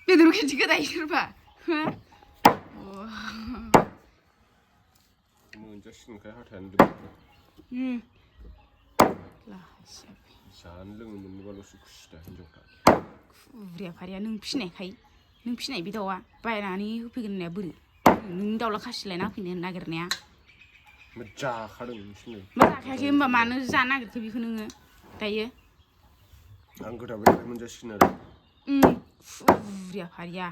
बेदर खेथि गोदाय सोरबा मोनजासिगोनखाय हाथायानो जानो लोंनो मोनोबाल'सो खुसि दा हिनजावफ्रा खुरिया फारिया नों फिनाय बे दाउआ बायनानै होफैगोन होननाया बोरो नों दाउला खासिलायना होफैनो नागिरनाया जाखादों नोंसोरनो मा जाखायाखै होनबा मानो जानो नागिरखो बेखौ नोङो दायो आं गोदाबाय मोनजासिगोन आरो खुरिया फारिया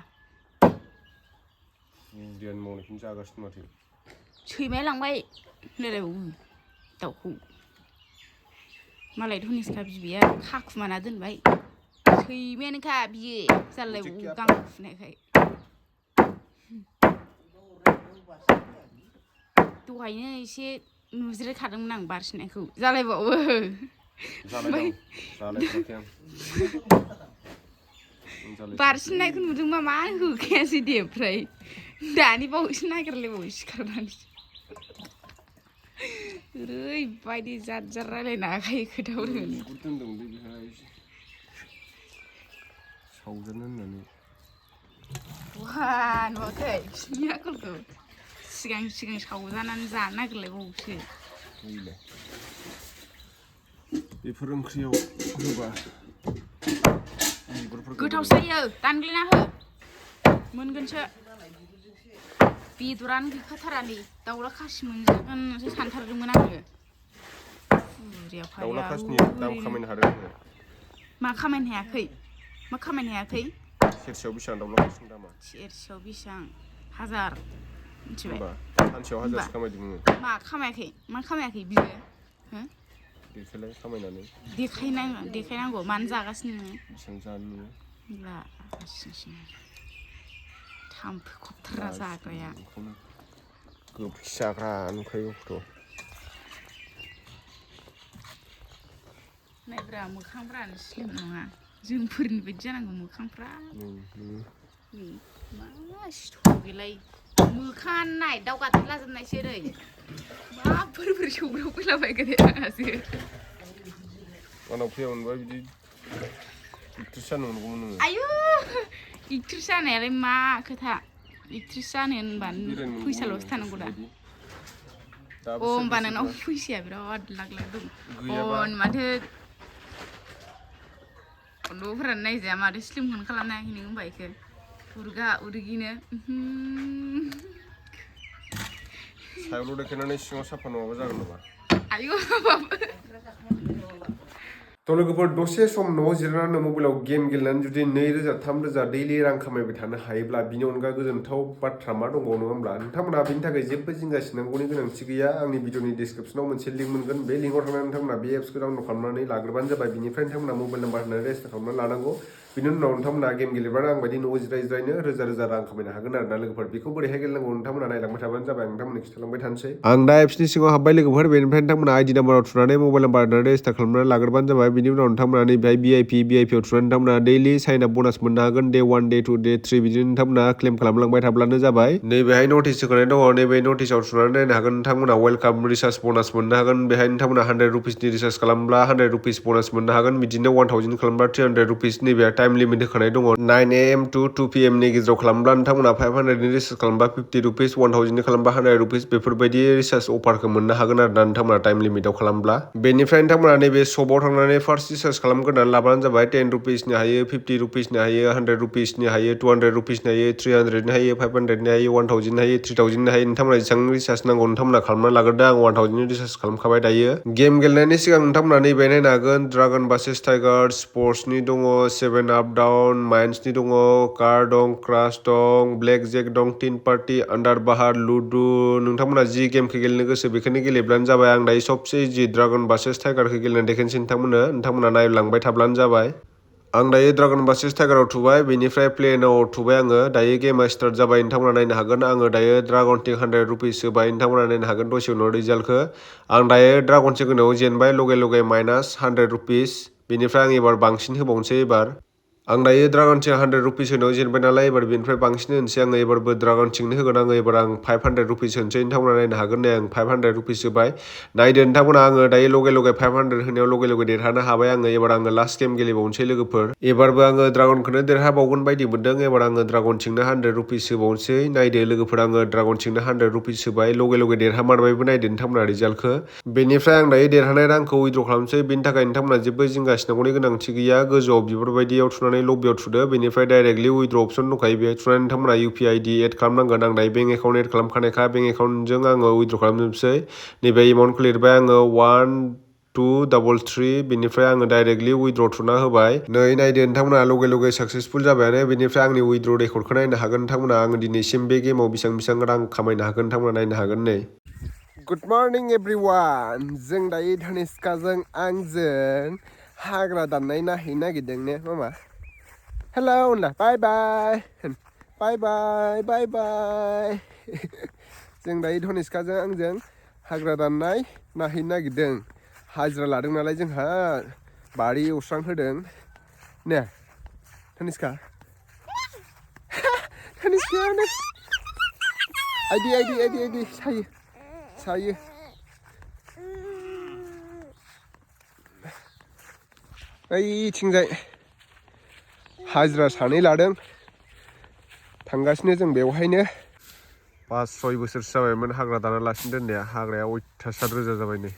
गियान मावनायखौनो जागासिनो माथो सैमाया लांबाय होनलायलायबावो दाउखौ मालाय धनिसखा बिबैया खाखुमाना दोनबाय सैमायानोखा बियो जालायबावो गां फुनायखाय दहायनो एसे नुज्रेखादोंमोन आं बारसिनायखौ जालायबावो बारसिननायखौ नुदोंबा मा होखायासै दे ओमफ्राय दानि बावैसो नागिरलायबावो सिखारनानै ओरैबायदि जाद रायलायनो हाखायो खोथाफोरखौनो सावजानो होननानै वा नुवाखै बिनि आखलखौ सिगां सावजानानै जानो नागिरलायबावोसो बेफोर ओंख्रियाव होबा गोथावसो जायो दानग्लिना हो मोनगोनसो बेदरानो गैखाथारा नै दाउला खासि मोनजागोनसो सानथारदोंमोन आङो दाउला खासिनि दाम खामायनो हादों आङो मा खामायनो हायाखै सेरसेयाव बेसेबां दाउला खासिनि दामा सेरसेयाव बेसेबां 1000 मिथिबाय सानसेयाव 1000सो खामायदों नोङो मा खामायाखै बियो हो देखायलाय खामायनानै देखायनांगौ मानो जागासिनो नोङो बेसेबां जानो नोङो थाम्फै खथ्रा जाग्राया गोबोरखि जाग्रा नुखायो गथ' नायब्रा मोखांफ्रानो स्लिम नङा जोंफोरनि बायदि जानांगौ मोखांफ्रा मा सिथर बेलाय मोखाङानो नाय दाउ गाथारलाजोबनायसो ओरै मा फोरफोर सौग्राव फैलाबायगोन आंहासो आंनाव फैयामोनबा बिदि एक्ट्रेस जानो मोनगौमोन नोङो आयु एक्ट्रेस जानायालाय मा खोथा एक्ट्रेस जानो होनबा फैसाल'सो थानांगौ दा होमबा नोंनाव फैसाया बिराद लाख दं माथो न'फोरानो नायजाया माथो स्लिमखौनो खालामनो हायाखै नों होनबा बेखौ उरगा उरगिनो सायावल' देखायनानै सिङाव साफा नङाबा जागोन नामा आयु थ' लोगोफोर दसे सम न'आव जिरायनानै मबाइलाव गेम गेलेनानै जुदि 2000 3000 दैलि रां खामायबाय थानो हायोब्ला बिनि अनगा गोजोनथाव बाथ्रा मा दंबावो नङा होमब्ला नोंथांमोना बेनि थाखाय जेबो जिंगासिनांगौनि गोनांथि गैया आंनि भिडिअनि डिसक्रिपसनाव मोनसे लिंक मोनगोन बे लिंकआव थांनानै नोंथांमोना बे एप्सखौ डाउनलड खालामनानै लाग्रोबानो जाबाय बिनिफ्राय नोंथांमोना मबाइल नाम्बार होनानै रेजिस्टार खालामनानै लानांगौ बिनि उनाव नोंथांमोना गेम गेलेबानो आं बायदि न'आव जिरायनो रोजा रां खामायनो हागोन आरोना लोगोफोर बेखौ बोरैहाय गेलेनांगौ नोंथांमोना नायलांबाय थाबानो जाबाय आं नोंथांमोननो खिथालांबाय थानोसै आं दा एप्सनि सिङाव हाबबाय लोगोफोर बेनिफ्राय नोंथांमोना आइडि नाम्बाराव थुनानै मबाइल नाम्बार होनानै रेजिस्टार खालामनानै लाग्रोबानो जाबाय बिनि उनाव नोंथांमोना बेहाय भिआइपिआव थुनानै नोंथांमोना दैलि साइन आप बनास मोननो हागोन डे 1 डे 2 डे 3 बिदिनो नोंथांमोना क्लेम खालामलांबाय थाब्लानो जाबाय नैबेहाय नटिस होखानाय दङ नैबे नटिसआव थुनानै नायनो हागोन नोंथांमोना वेलकाम रिसार्ज बनास मोननो हागोन बेहाय नोंथांमोना 100 रुपिसनि रिसार्ज खालामब्ला 100 रुपिस बनास मोननो हागोन बिदिनो 1000 खालामब्ला 300 रुपिस नैबे टाइम लिमिट होखानाय दङ 9 AM to 2 PM नि गेजेराव खालामब्ला नोंथांमोना 500 नि रिसार्ज खालामब्ला 50 रुपिस 1000 नि खालामब्ला 100 रुपिस बेफोरबायदि रिसार्ज अफारखौ मोननो हागोन आरोना नोंथांमोना टाइम लिमिटआव खालामब्ला बेनिफ्राय नोंथांमोना नैबे शपआव थांनानै फार्स्ट रिसार्ज खालामग्रोनानै लाबानो जाबाय 10 रुपिसनि हायो 50 रुपिसनि हायो 100 रुपिसनि हायो 200 रुपिसनि हायो 300 नि हायो 500 नि हायो 1000 नि हायो 3000 नि हायो नोंथांमोना जेसेबां रिसार्ज नांगौ नोंथांमोना खालामनानै लाग्रोदो आं 1000 नि रिसार्ज खालामखाबाय दायो गेम गेलेनायनि सिगां नोंथांमोना नैबे नायनो हागोन ड्रागन भार्सेस टाइगार स्पर्ट्सनि दङ 7 आप डाउन माइन्सनि दङ कार दं क्रास दं ब्लेक जेक दं टिन पार्टी आन्डार बाहार लुडु नोंथांमोना जि गेमखौ गेलेनो गोसो बेखौनो गेलेब्लानो जाबाय आं दायो सबसे इजि ड्रागन भार्सेस टाइगारखौ गेलेनानै देखायनोसै नोंथांमोना नायलांबाय थाब्लानो जाबाय आं दायो ड्रागन भार्सेस टाइगाराव थुबाय बेनिफ्राय प्लेनाव थुबाय आङो दायो गेमा स्टार्ट जाबाय नोंथांमोना नायनो हागोन आङो दायो ड्रागन टिक 100 रुपिस होबाय नोंथांमोना नायनो हागोन दसे उनाव रिजाल्टखौ आं दायो ड्रागन टिक होनायाव जेनबाय लगे माइनास 100 रुपिस बेनिफ्राय आं एबार बांसिन होबावनोसै एबार आं दायो ड्रागन चिं 100 रुपिस होनायाव जेनबाय नालाय एबार बेनिफ्राय बांसिन होनोसै आङो एबारबो ड्रागन चिंनो होगोन आङो एबार आं 500 रुपिस होनोसै नोंथांमोना नायनो हागोन नै आं 500 रुपिस होबाय नायदो नोंथांमोना आङो दायो लगे 500 होनायाव लगे देरहानो हाबाय आङो एबार आङो लास्ट गेम गेलेबावनोसै लोगोफोर एबारबो आङो ड्रागनखौनो देरहाबावगोन बायदि मोनदों एबार आङो ड्रागन चिंनो 100 रुपिस होबावनोसै नायदो लोगोफोर आङो ड्रागन चिंनो 100 रुपिस होबाय लगे देरहामारबायबो नायदो नोंथांमोना रिजाल्टखौ बेनिफ्राय आं दायो देरहानाय रांखौ उइद्र खालामसै बेनि थाखाय नोंथांमोना जेबो जिंगा सिनांगौनि गोनांथि गैया गोजौआव बिबार बायदियाव थुनानै लबियाव थुदो बेनिफ्राय डाइरेक्टलि उइद्र अपसन दंखायो बेहाय थुनानै नोंथांमोना UPI ID एड खालामनांगोन आं दायो बेंक एकाउन्ट एड खालामखानायखा बेंक एकाउन्टजों आङो उइद्र खालामजोबसै नैबे एमाउन्टखौ लिरबाय आङो 1233 बेनिफ्राय आङो डाइरेक्टलि उइद्र थुना होबाय नै नायदो नोंथांमोना लगे साक्सेसफुल जाबायानो बेनिफ्राय आंनि उइद्र रेकर्डखौ नायनो हागोन नोंथांमोना आङो दिनैसिम बे गेमाव बेसेबां रां खामायनो हागोन नोंथांमोना नायनो हागोन नै गुड मर्निं एभ्रिवान जों दायो धनिष्काजों आंजों हाग्रा दाननाय नायहैनो नागिरदों ने मामा हेलौ होनला बाय बाय जों दायो धनिष्काजों आंजों हाग्रा दाननाय नायहैनो नागिरदों हाजिरा लादों नालाय जोंहा बारि एवस्रां होदों ने धनिष्का धनिष्कायानो आइदि सायो ओइथिंजाय हाजिरा सानै लादों थांगासिनो जों बेवहायनो 5-6 बोसोरसो जाबायमोन हाग्रा दानालासिनो दोननाया हाग्राया अयथासार रोजा जाबाय नै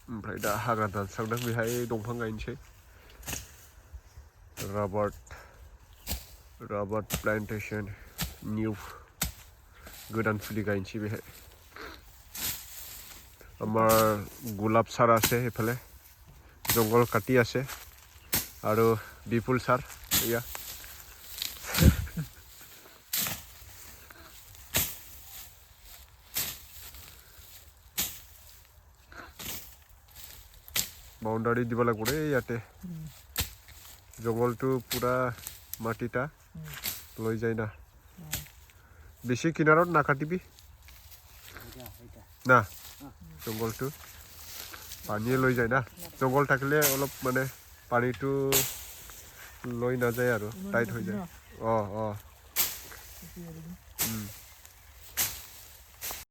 ओमफ्राय दा हाग्रा दानस्रांदों बेहाय दंफां गायनोसै राबार प्लान्टेशन निउ गोदान फुलि गायनोसै बेहाय আমাৰ গোলাপ সার আছে এফালে জঙ্গল কাটি আছে আৰু বিপুল সার ইয়া বাউন্ডারি দিব লাগিব ৰে ইয়াতে জঙ্গলটো পুৰা মাটিটা লৈ যায় না বেছি কিনাৰত নাকাটিবি না জঙ্গলটো পানীয়ে লৈ যায় না জঙ্গল থাকিলে অলপ মানে পানীটো লৈ নাযায় আৰু টাইট হৈ যায়